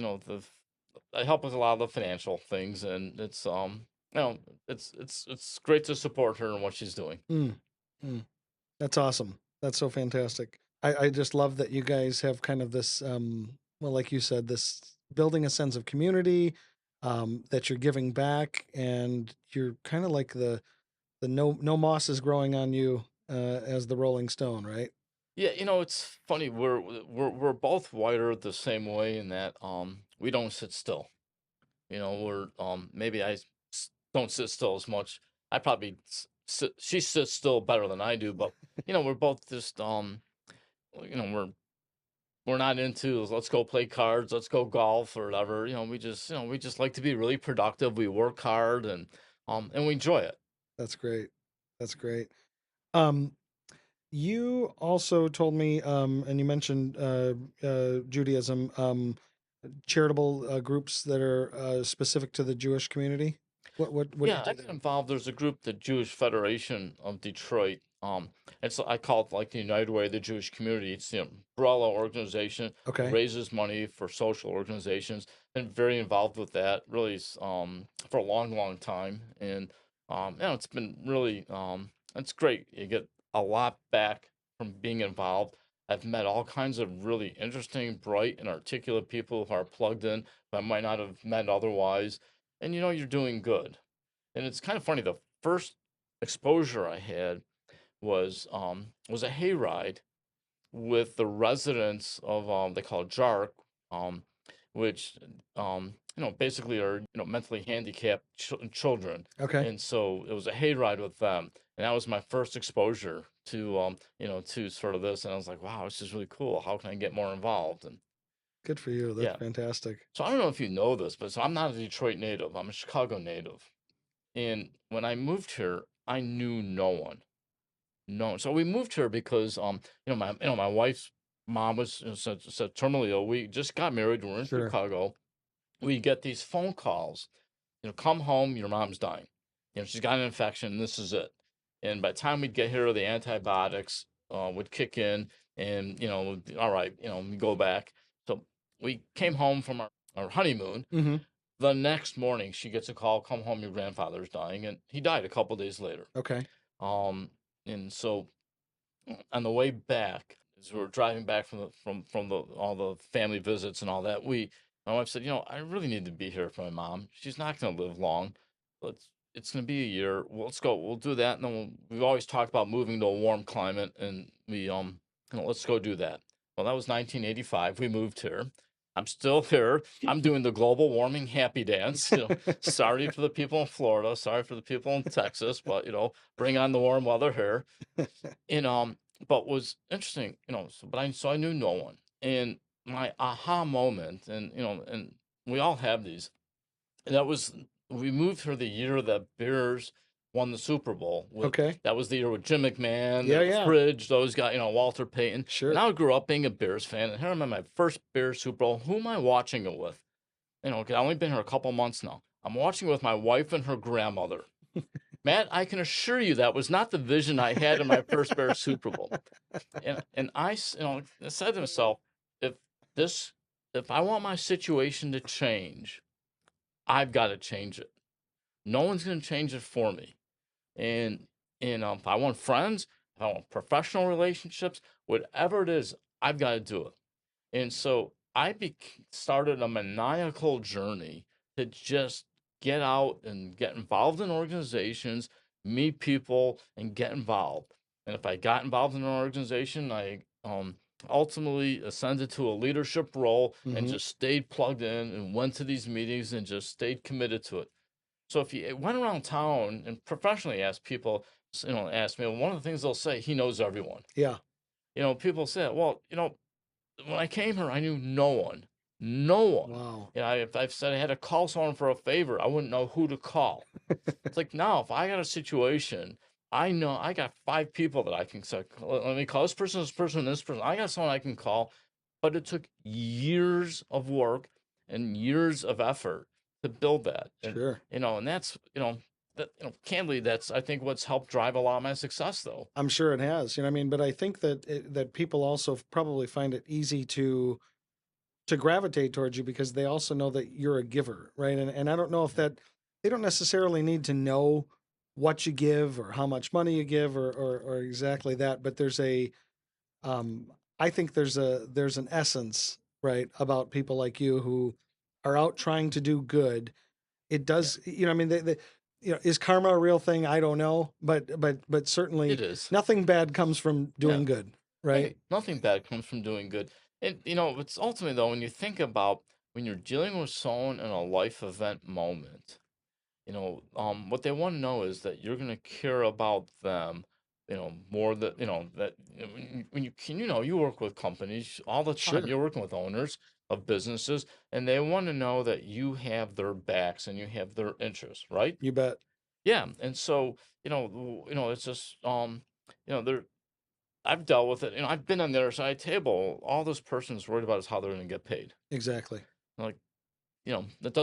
I help with a lot of the financial things, and it's great to support her in what she's doing. Mm. Mm. That's awesome. That's so fantastic. I just love that you guys have kind of this, well, like you said, this building a sense of community, that you're giving back, and you're kind of like the no moss is growing on you, as the Rolling Stone, right? Yeah, it's funny. We're both wired the same way in that we don't sit still. We're maybe don't sit still as much. I probably she sits still better than I do, but we're both just we're we're not into let's go play cards, let's go golf or whatever. We just like to be really productive. We work hard and we enjoy it. That's great. That's great. Um, you also told me, and you mentioned Judaism, charitable groups that are specific to the Jewish community. What do you Yeah, do I got there? involved. There's a group, the Jewish Federation of Detroit. And so I call it like the United Way of the Jewish Community. It's the umbrella organization that Okay, raises money for social organizations. Been very involved with that really for a long, long time. And it's been really it's great. You get a lot back from being involved. I've met all kinds of really interesting, bright, and articulate people who are plugged in that I might not have met otherwise. And you're doing good. And it's kind of funny. The first exposure I had was a hayride with the residents of they call it JARC, which basically are mentally handicapped children, okay, and so it was a hayride with them, and that was my first exposure to sort of this, and I was like, wow, this is really cool. How can I get more involved? And good for you. That's yeah, fantastic. so I don't know if you know this, but so I'm not a Detroit native. I'm a Chicago native. And when I moved here, I knew no one. No. So we moved here because my wife's mom was said terminally ill. We just got married. We're in Sure. Chicago. We get these phone calls. Come home, your mom's dying. She's got an infection. This is it. And by the time we'd get here, the antibiotics would kick in, and all right, we go back. So we came home from our honeymoon. Mm-hmm. The next morning, she gets a call, come home, your grandfather's dying, and he died a couple days later. Okay. Um, and so on the way back, as we were driving back from the all the family visits and all that, my wife said, I really need to be here for my mom. She's not going to live long. It's going to be a year. Well, let's go. We'll do that, and then we've always talked about moving to a warm climate, and let's go do that. Well, that was 1985. We moved here. I'm still here. I'm doing the global warming happy dance. Sorry for the people in Florida. Sorry for the people in Texas, but bring on the warm weather here. And but was interesting, so I knew no one. And my aha moment, and we all have these. And that was we moved here the year that Bears won the Super Bowl. Okay. That was the year with Jim McMahon Yeah, and the yeah. Fridge, those guys, Walter Payton. And Sure. I grew up being a Bears fan. And here I'm at my first Bears Super Bowl. Who am I watching it with? 'Cause I've only been here a couple months now. I'm watching it with my wife and her grandmother. Matt, I can assure you that was not the vision I had in my first Bears Super Bowl. And I said to myself, if this, if I want my situation to change, I've got to change it. No one's going to change it for me. And if I want friends, if I want professional relationships, whatever it is, I've got to do it. And so started a maniacal journey to just get out and get involved in organizations, meet people, and get involved. And if I got involved in an organization, I ultimately ascended to a leadership role and Mm-hmm. just stayed plugged in and went to these meetings and just stayed committed to it. So if you went around town and professionally asked people, ask me, one of the things they'll say, he knows everyone. Yeah. People say, well, when I came here, I knew no one. No one. Wow. If I've said I had to call someone for a favor, I wouldn't know who to call. It's like now, if I got a situation, I know I got 5 people that I can say, let me call this person, this person. I got someone I can call. But it took years of work and years of effort to build that. And, Sure. and that's, candidly, that's, I think, what's helped drive a lot of my success, though. I'm sure it has. I mean, but I think that that people also probably find it easy to gravitate towards you because they also know that you're a giver, right? And I don't know if that they don't necessarily need to know what you give or how much money you give or exactly that, but there's a um I think there's an essence, right, about people like you who are out trying to do good. It Yeah, does, I mean, is karma a real thing? I don't know, but it certainly is. nothing bad comes from Yeah. doing good, right? Right. Nothing bad comes from doing good. And it's ultimately though, when you think about when you're dealing with someone in a life event moment, what they want to know is that you're going to care about them more that, that when you work with companies all the time, Sure. you're working with owners of businesses, and they want to know that you have their backs and you have their interests, right? You bet. Yeah. And so, it's just, there, I've dealt with it. I've been on the other side of the table. All this person's worried about is how they're going to get paid. Exactly. Like, that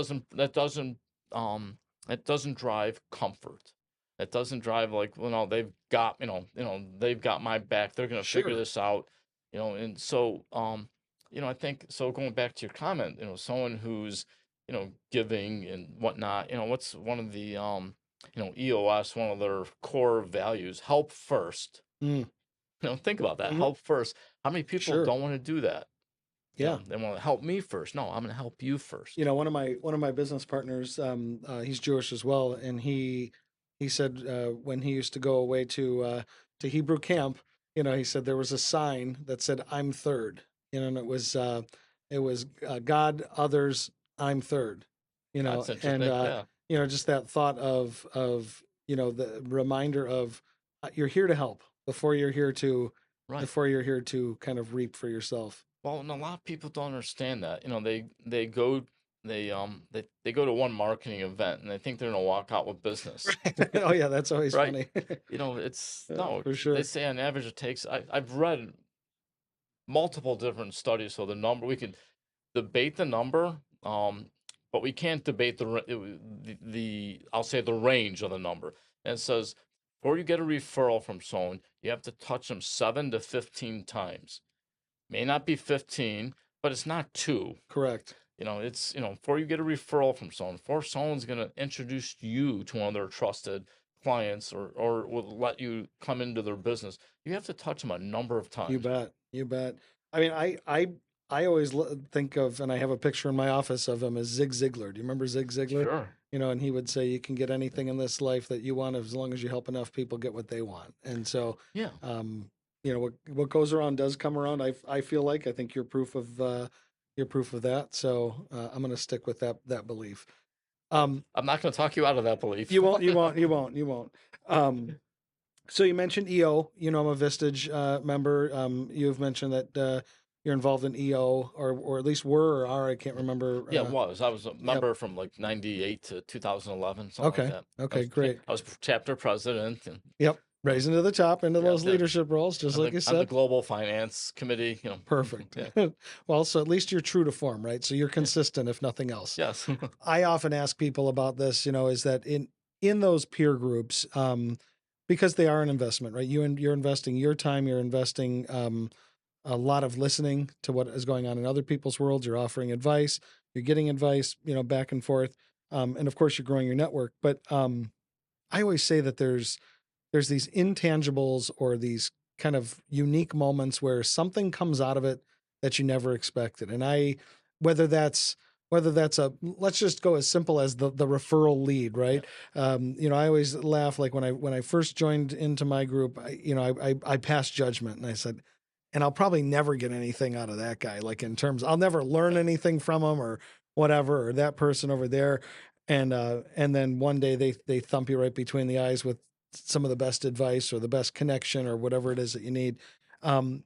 doesn't um that doesn't drive comfort. That doesn't drive like, they've got my back. They're gonna figure Sure. this out. And so I think so going back to your comment, someone who's, giving and whatnot, what's one of the EOS, one of their core values, help first. Mm. Think about that. Hmm. Help first. How many people Sure. don't want to do that? Yeah. They want to help me first. No, I'm gonna help you first. One of my business partners, he's Jewish as well, and he said when he used to go away to Hebrew camp, he said there was a sign that said "I'm third," and it was God, others, I'm third, That's and interesting. Yeah. just that thought of the reminder of you're here to help before you're here to Right. before you're here to kind of reap for yourself. Well, and a lot of people don't understand that. They go to one marketing event and they think they're gonna walk out with business. Right. Oh yeah, that's always Right? funny. It's Yeah, no, for they sure. say on average it takes I've read multiple different studies, so the number we could debate the number, but we can't debate the I'll say the range of the number. And it says before you get a referral from someone, you have to touch them 7 to 15 times. May not be 15, but it's not two. Correct. It's, before you get a referral from someone, before someone's going to introduce you to one of their trusted clients or will let you come into their business, you have to touch them a number of You times. bet. You bet. I mean, I always think of, and I have a picture in my office of him as Zig Ziglar. Do you remember Zig Ziglar? Sure. And he would say, "You can get anything in this life that you want as long as you help enough people get what they want." And so, Yeah. what goes around does come around. I feel like I think you're proof of that. So I'm going to stick with that belief. Um, I'm not going to talk you out of that belief. you won't. You won't. You won't. You won't. So you mentioned EO. I'm a Vistage member. You've mentioned that you're involved in EO, or at least were or are. I can't remember. Yeah, it was. I was a Yep. member from like 98 to 2011, something like Okay. that. Okay. Great. I was chapter president and Yep. Raising to the top into yeah, those leadership roles, just like you on the said. global finance committee, Perfect. Yeah. Well, so at least you're true to form, right? So you're consistent, if nothing else. Yes. I often ask people about this. Is that in those peer groups, because they are an investment, right? You're investing your time. You're investing a lot of listening to what is going on in other people's worlds. You're offering advice. You're getting advice, back and forth, and of course, you're growing your network. But I always say that there's these intangibles or these kind of unique moments where something comes out of it that you never expected. And whether that's whether that's a let's just go as simple as the referral lead, right? I always laugh like when I first joined into my group, I passed judgment and I said, and I'll probably never get anything out of that guy. Like in terms, I'll never learn anything from him or whatever, or that person over there. And then one day they thump you right between the eyes with some of the best advice or the best connection or whatever it is that you need. Um,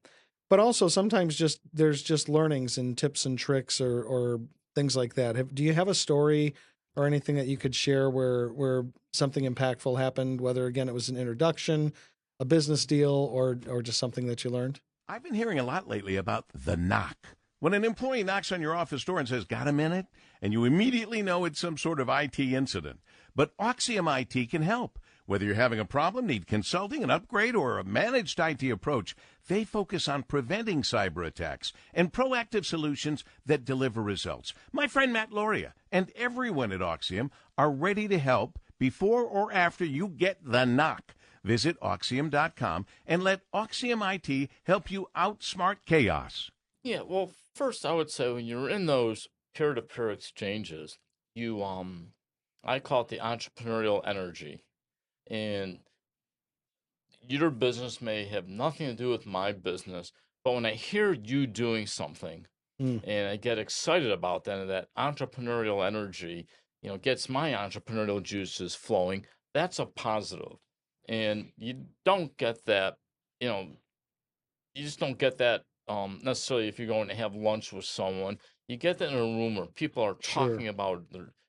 but also sometimes there's just learnings and tips and tricks or things like that. Do you have a story or anything that you could share where something impactful happened, whether again it was an introduction, a business deal, or just something that you learned? I've been hearing a lot lately about the knock. When an employee knocks on your office door and says, "Got a minute?" and you immediately know it's some sort of IT incident. But Oxium IT can help. Whether you're having a problem, need consulting, an upgrade, or a managed IT approach, they focus on preventing cyber attacks and proactive solutions that deliver results. My friend Matt Loria and everyone at Oxium are ready to help before or after you get the knock. Visit Oxium.com and let Oxium IT help you outsmart chaos. Yeah, well, first I would say when you're in those peer-to-peer exchanges, you I call it the entrepreneurial energy. And your business may have nothing to do with my business, but when I hear you doing something Mm, and I get excited about that and that entrepreneurial energy, gets my entrepreneurial juices flowing, that's a positive. And you don't get that, you know, you just don't get that necessarily if you're going to have lunch with someone. You get that in a room where people are Sure. talking about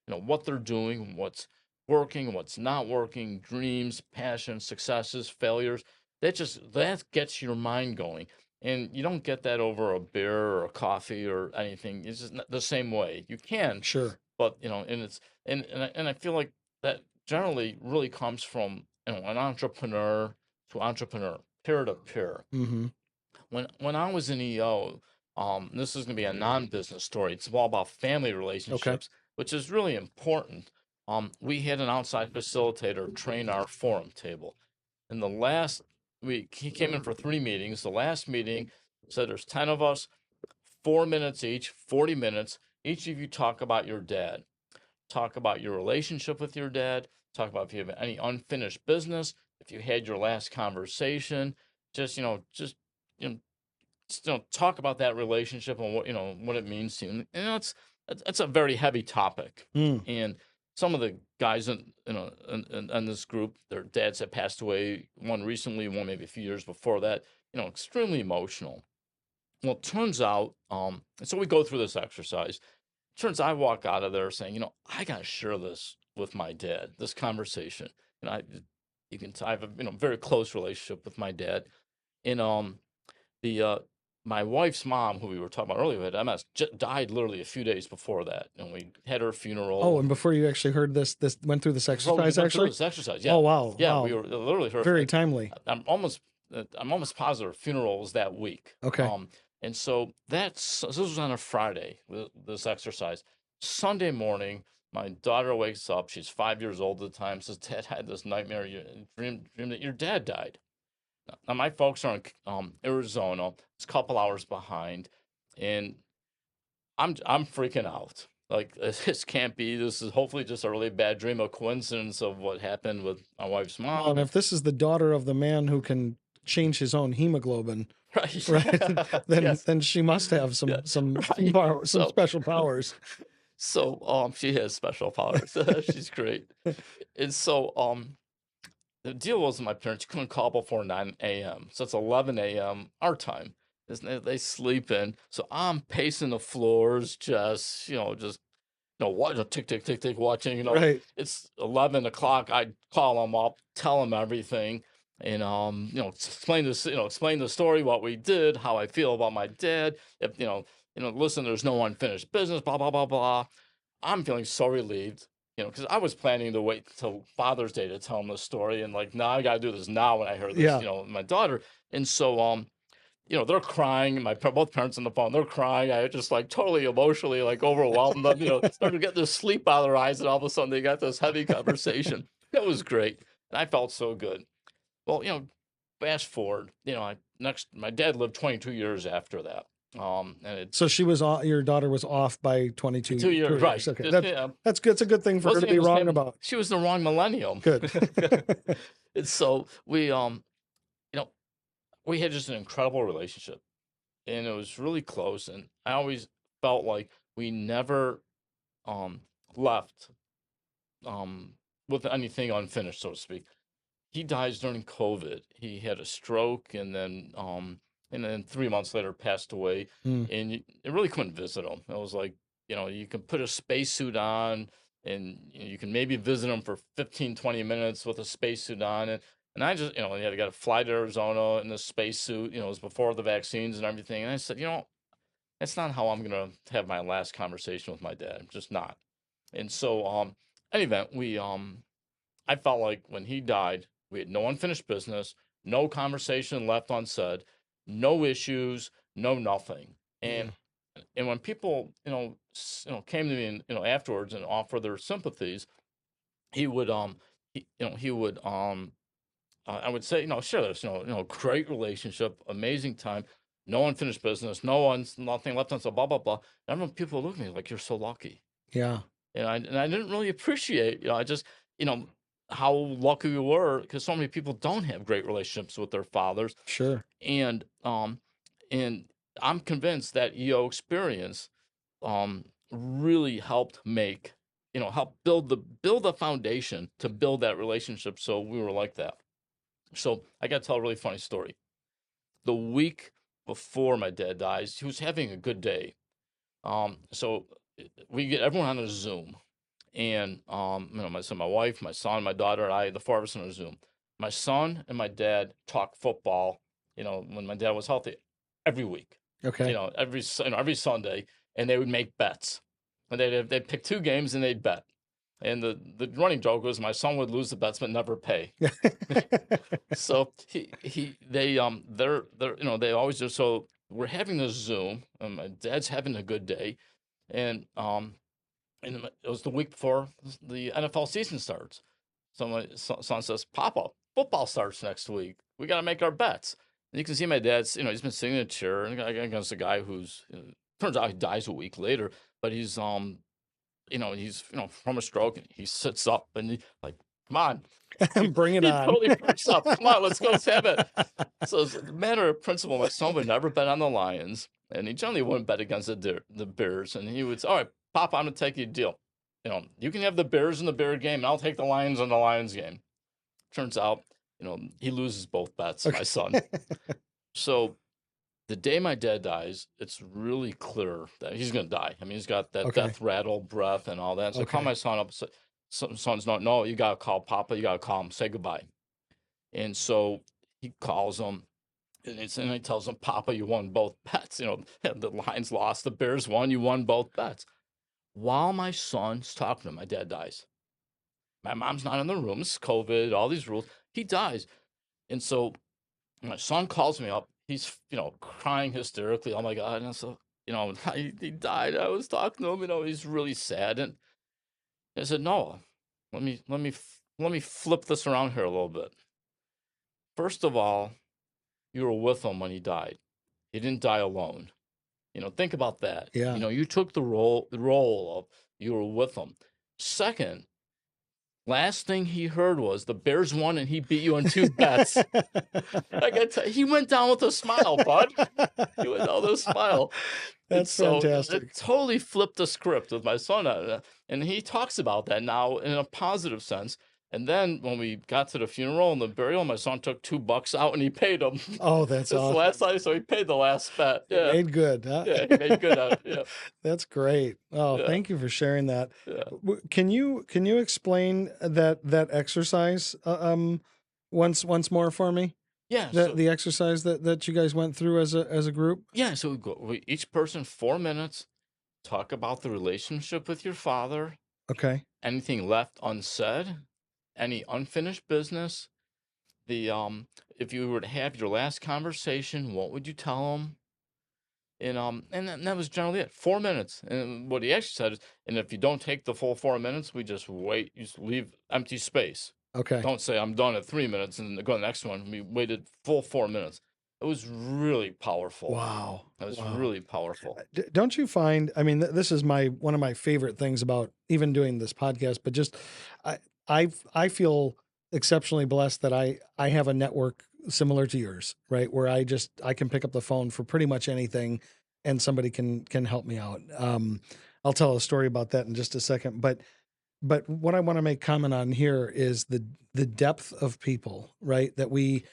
what they're doing, what's working, what's not working, dreams, passions, successes, failures. That gets your mind going. And you don't get that over a beer or a coffee or anything. It's just not the same way. You can, Sure. but and I feel like that generally really comes from an entrepreneur to entrepreneur, peer to peer. Mm-hmm. When I was in EO, this is going to be a non-business story. It's all about family Okay. relationships, which is really important. We had an outside facilitator train our forum table. In the last week, he came in for 3 meetings. The last meeting said there's 10 of us, 4 minutes each, 40 minutes. Each of you talk about your dad. Talk about your relationship with your dad. Talk about if you have any unfinished business, if you had your last conversation. Just you know, talk about that relationship and what it means to you. And it's a very heavy topic. Mm. And some of the guys in this group, their dads had passed away. One recently, one maybe a few years before that. Extremely emotional. Well, it turns out, and so we go through this exercise. Turns out I walk out of there saying, I gotta share this with my dad. This conversation, and you can I have a very close relationship with my dad, and the my wife's mom, who we were talking about earlier, had MS, died literally a few days before that, and we had her funeral. Oh, and before you actually heard this went through this Before we exercise went through actually? this exercise, yeah, Oh, wow. yeah, Wow. we were literally her. Very timely. I'm almost positive her funeral was that week. Okay. And so this was on a Friday, this exercise. Sunday morning, my daughter wakes up. She's 5 years old at the time. Says, "Dad, I had this nightmare. Dream that your dad died." Now my folks are in Arizona. It's a couple hours behind, and I'm freaking out. Like this can't be. This is hopefully just a really bad dream, a coincidence of what happened with my wife's Well, and mom. if this is the daughter of the man who can change his own hemoglobin, Right? right? then Yes. then she must have some Yeah. some Right. some So special powers. So she has special powers. She's great. And so the deal was with my parents, you couldn't call before 9 a.m. So it's 11 a.m. our time. They sleep in. So I'm pacing the floors, what, tick, tick, tick, tick, watching, Right. it's 11 o'clock. I'd call them up, tell them everything, and, explain this, explain the story, what we did, how I feel about my dad. If, listen, there's no unfinished business, blah, blah, blah, blah. I'm feeling so relieved, because I was planning to wait till Father's Day to tell them the story. And like, now I got to do this now when I heard this, Yeah. my daughter. And so, they're crying. Both parents on the phone, they're crying. I just like totally emotionally like overwhelmed them. Started getting this sleep out of their eyes, and all of a sudden they got this heavy conversation. It was great, and I felt so good. Well, fast forward. My dad lived 22 years after that. And it's So your daughter was off by 22 2 years, right? Okay. Yeah, That's good. It's a good thing for her to wasn't be even the wrong same. about. She was the wrong millennium. Good. And so we had just an incredible relationship, and it was really close. And I always felt like we never left with anything unfinished, so to speak. He dies during COVID. He had a stroke, and then 3 months later passed away. Mm. And you really couldn't visit him. It was like, you can put a spacesuit on, and you can maybe visit him for 15, 20 minutes with a spacesuit on. And I just, I got to fly to Arizona in this spacesuit. It was before the vaccines and everything. And I said, that's not how I'm going to have my last conversation with my dad. Just not. And so, any event, I felt like when he died, we had no unfinished business, no conversation left unsaid, no issues, no nothing. And when people, came to me and, afterwards and offered their sympathies, he would I would say, sure, there's great relationship, amazing time, no unfinished business, nothing left unsaid, blah blah blah. And I remember people look at me like, you're so lucky. Yeah. And I didn't really appreciate, I just, how lucky we were, because so many people don't have great relationships with their fathers. Sure. And I'm convinced that EO experience really helped help build the foundation to build that relationship. So we were like that. So I got to tell a really funny story. The week before my dad dies, he was having a good day. So we get everyone on a Zoom, and my wife, my son, my daughter, and I, the four of us on a Zoom. My son and my dad talk football. When my dad was healthy, every week. Okay. Every Sunday, and they would make bets. And they'd pick two games and they'd bet. And the running joke was my son would lose the bets but never pay. So they always do. So we're having this Zoom, and my dad's having a good day, and it was the week before the NFL season starts. So my son says, "Papa, football starts next week. We got to make our bets." And you can see my dad's, he's been sitting in a chair and against a guy who's turns out he dies a week later, but he's he's from a stroke, and he sits up and he like, "Come on." Bring it He on. totally perks up. "Come on, let's have it." So as a matter of principle, my son would never bet on the Lions, and he generally wouldn't bet against the Bears. And he would say, "All right, Papa, I'm going to take you a deal. You can have the Bears in the Bear game, and I'll take the Lions in the Lions game." Turns out, he loses both bets, my son. So the day my dad dies, it's really clear that he's going to die. I mean, he's got that death rattle breath and all that. So I call my son up and say, "Son's no, you got to call Papa. You got to call him, say goodbye." And so he calls him, and he tells him, "Papa, you won both bets. The Lions lost, the Bears won, you won both bets." While my son's talking to him, my dad dies. My mom's not in the room. It's COVID, all these rules. He dies. And so my son calls me up. He's, crying hysterically. "Oh my God." And so, he died. I was talking to him, he's really sad. And I said, "Noah, let me flip this around here a little bit. First of all, you were with him when he died. He didn't die alone. Think about that. Yeah. You took the role of you were with him. Second, last thing he heard was the Bears won and he beat you on two bets." I got to tell you, he went down with a smile, bud. He went down with a smile. That's And so fantastic. it totally flipped the script with my son. And he talks about that now in a positive sense. And then when we got to the funeral and the burial, my son took $2 out and he paid him. Oh, that's It's awesome. the last time, so he paid the last bet. He Yeah. made good, huh? Yeah, he made good out. Yeah. That's great. Oh, Yeah. thank you for sharing that. Yeah. Can you explain that exercise once more for me? Yeah. The exercise that you guys went through as a group? Yeah. So each person 4 minutes, talk about the relationship with your father, Okay. anything left unsaid, any unfinished business. If you were to have your last conversation, what would you tell him? And that was generally it. 4 minutes. And what he actually said is, and if you don't take the full 4 minutes, we just wait. You just leave empty space. Okay. Don't say I'm done at 3 minutes and go to the next one. We waited full 4 minutes. It was really powerful. Wow. It was Wow. really powerful. Don't you find, I mean, this is one of my favorite things about even doing this podcast, but just I feel exceptionally blessed that I have a network similar to yours, right? Where I can pick up the phone for pretty much anything and somebody can help me out. I'll tell a story about that in just a second, but what I want to make comment on here is the depth of people, right? That we,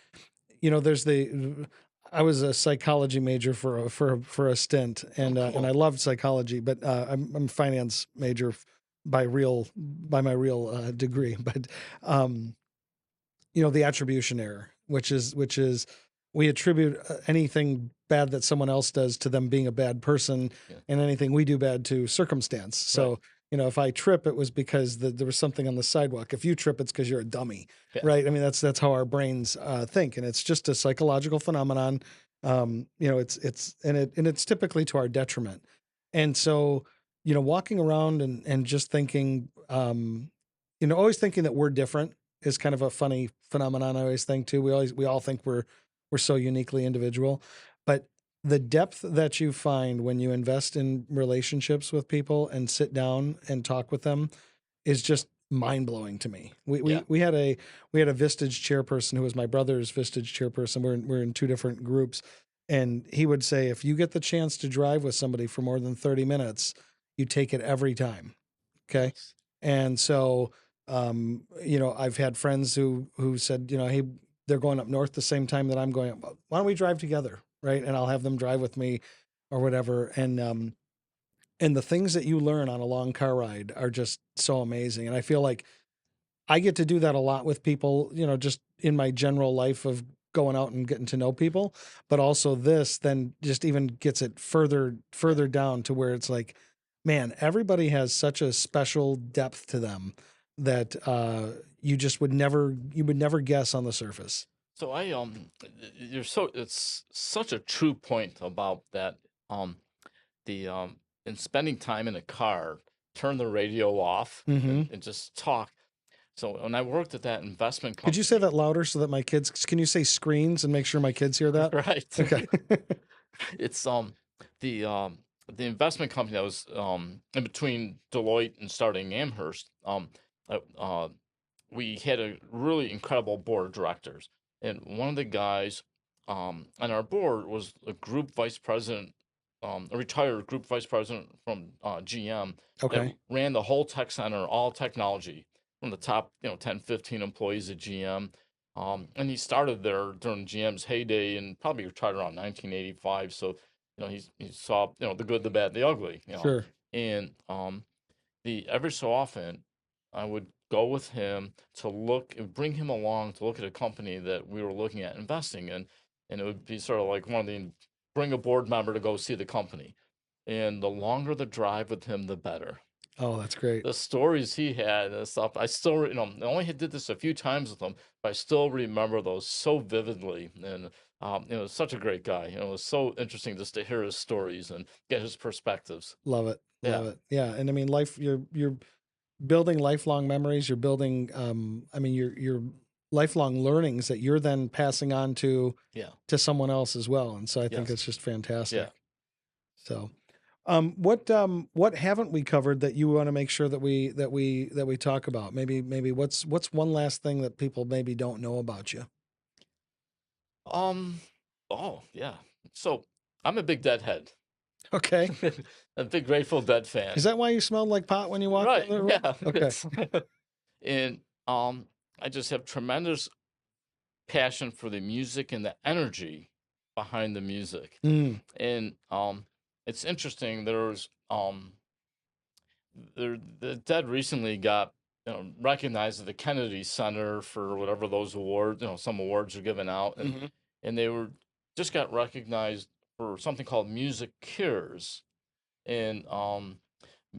I was a psychology major for a stint, and Oh, cool. and I loved psychology, but I'm a finance major by my real degree. But the attribution error, which is we attribute anything bad that someone else does to them being a bad person, Yeah. and anything we do bad to circumstance. So. Right. If I trip, it was because there was something on the sidewalk. If you trip, it's because you're a dummy, Yeah. right? I mean, that's how our brains think, and it's just a psychological phenomenon. It's typically to our detriment. And so, walking around and just thinking, always thinking that we're different is kind of a funny phenomenon. I always think too. We all think we're so uniquely individual, but the depth that you find when you invest in relationships with people and sit down and talk with them is just mind blowing to me. We had a Vistage chairperson who was my brother's Vistage chairperson. We're in two different groups, and he would say, if you get the chance to drive with somebody for more than 30 minutes, you take it every time. Okay. Yes. And so, I've had friends who said, hey, they're going up north the same time that I'm going up. Why don't we drive together, right? And I'll have them drive with me or whatever. And the things that you learn on a long car ride are just so amazing. And I feel like I get to do that a lot with people, just in my general life of going out and getting to know people, but also this then just even gets it further down to where it's like, man, everybody has such a special depth to them that you would never guess on the surface. So it's such a true point about that. The In spending time in a car, turn the radio off Mm-hmm. and just talk. So when I worked at that investment company, Could you say that louder so that my kids? Can you say screens and make sure my kids hear that? right? Okay. It's the investment company that was in between Deloitte and starting Amherst. We had a really incredible board of directors, and one of the guys on our board was a group vice president, a retired group vice president from GM Okay. that ran the whole tech center, all technology, from the top 10, 15 employees at GM. And he started there during GM's heyday and probably retired around 1985. So, he saw, the good, the bad, the ugly, Sure. And every so often I would go with him to bring him along to look at a company that we were looking at investing in. And it would be sort of like bring a board member to go see the company. And the longer the drive with him, the better. Oh, that's great. The stories he had and stuff, I still, I only did this a few times with him, but I still remember those so vividly. And, such a great guy. It was so interesting just to hear his stories and get his perspectives. Love it. Love Yeah. it. Yeah. And I mean, you're building lifelong memories. You're building, your lifelong learnings that you're then passing on to someone else as well. And so I think Yes. it's just fantastic. Yeah. So, what haven't we covered that you want to make sure that we talk about? Maybe what's one last thing that people maybe don't know about you? Oh, yeah. So I'm a big Deadhead. Okay. A big Grateful Dead fan. Is that why you smelled like pot when you walked Right. in the room? Yeah. Okay. And I just have tremendous passion for the music and the energy behind the music. Mm. And it's interesting. There's the Dead recently got recognized at the Kennedy Center for whatever those awards. Some awards are given out, and they just got recognized for something called Music Cures. And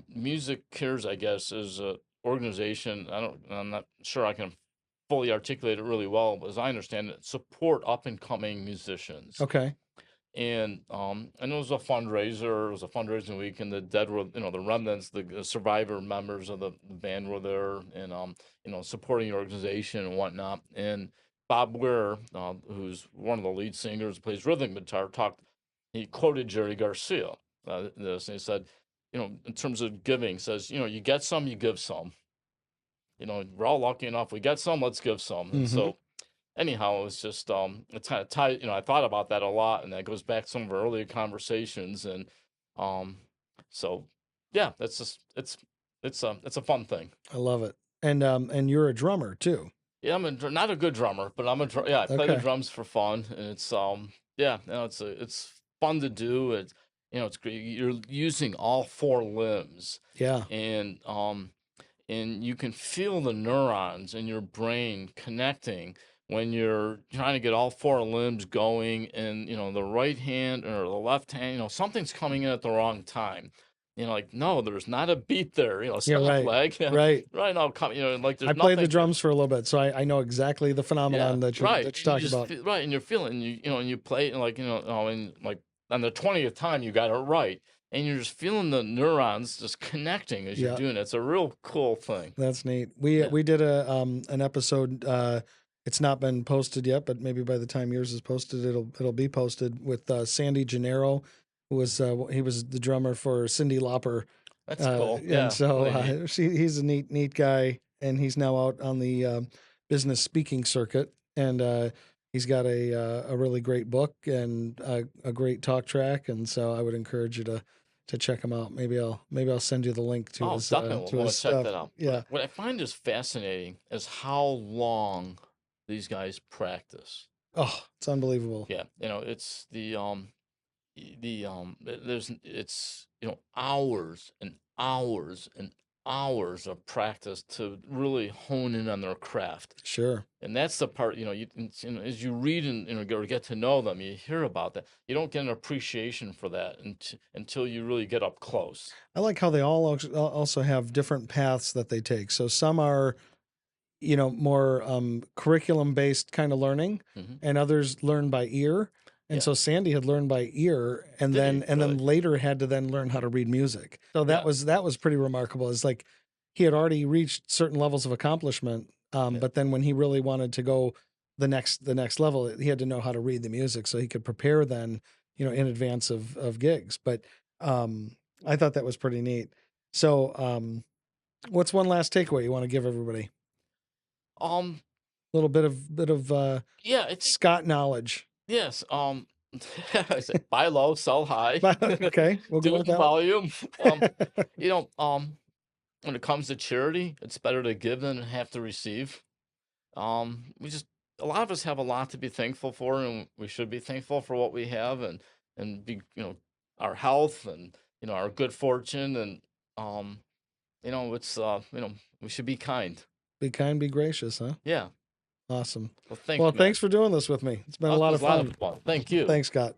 Music Cures, I guess, is a organization. I'm not sure I can fully articulate it really well, but as I understand it, support up and coming musicians. Okay. And it was a fundraiser. It was a fundraising week, and the Dead were, the remnants, the survivor members of the band were there, and supporting the organization and whatnot. And Bob Weir, who's one of the lead singers, plays rhythm guitar, he quoted Jerry Garcia. This, and he said, in terms of giving, says, you get some, you give some. We're all lucky enough. We get some, let's give some. And so, anyhow, it was just it's kind of tied. I thought about that a lot, and that goes back to some of our earlier conversations. And so yeah, that's just it's a fun thing. I love it. And you're a drummer too. Yeah, I'm not a good drummer, but I play the drums for fun, and it's it's fun to do. It's great. You're using all four limbs. Yeah. And you can feel the neurons in your brain connecting when you're trying to get all four limbs going, and the right hand or the left hand, something's coming in at the wrong time. No, there's not a beat there. Stop right. leg. Right. Right. No, like there's I played the nothing. drums for a little bit, so I know exactly the phenomenon that you're talking about. Right, and you're feeling, and you play it, and like on the 20th time you got it right, and you're just feeling the neurons just connecting as you're doing it. It's a real cool thing. That's neat. We did an episode. It's not been posted yet, but maybe by the time yours is posted, it'll be posted with Sandy Gennaro, who was he was the drummer for Cyndi Lauper. That's cool. Yeah. And so he's a neat guy, and he's now out on the business speaking circuit, and he's got a really great book and a great talk track, and so I would encourage you to check him out. Maybe I'll send you the link to his definitely to his check stuff. that out. Yeah. What I find is fascinating is how long these guys practice. Oh, it's unbelievable. Yeah, it's it's hours and hours and hours of practice to really hone in on their craft. Sure. And that's the part, as you read and or get to know them, you hear about that. You don't get an appreciation for that until you really get up close. I like how they all also have different paths that they take. So some are, more curriculum based kind of learning, and others learn by ear. And Yeah. so Sandy had learned by ear, and Did then he? Really? later had to then learn how to read music. So that Yeah. was pretty remarkable. It's like he had already reached certain levels of accomplishment, but then when he really wanted to go the next level, he had to know how to read the music so he could prepare then, in advance of gigs. But I thought that was pretty neat. So what's one last takeaway you want to give everybody? A little bit of Yeah, I think Scott knowledge. yes. I say buy low, sell high. Okay, we'll Do go it with in that. volume. When it comes to charity, it's better to give than have to receive. A lot of us have a lot to be thankful for, and we should be thankful for what we have, and be our health and our good fortune, and it's we should be kind. Be kind, be gracious, huh? Yeah. Awesome. Well, thanks. Well, Matt. thanks for doing this with me. It's been a lot It of was fun. Thank you. Thanks, Scott.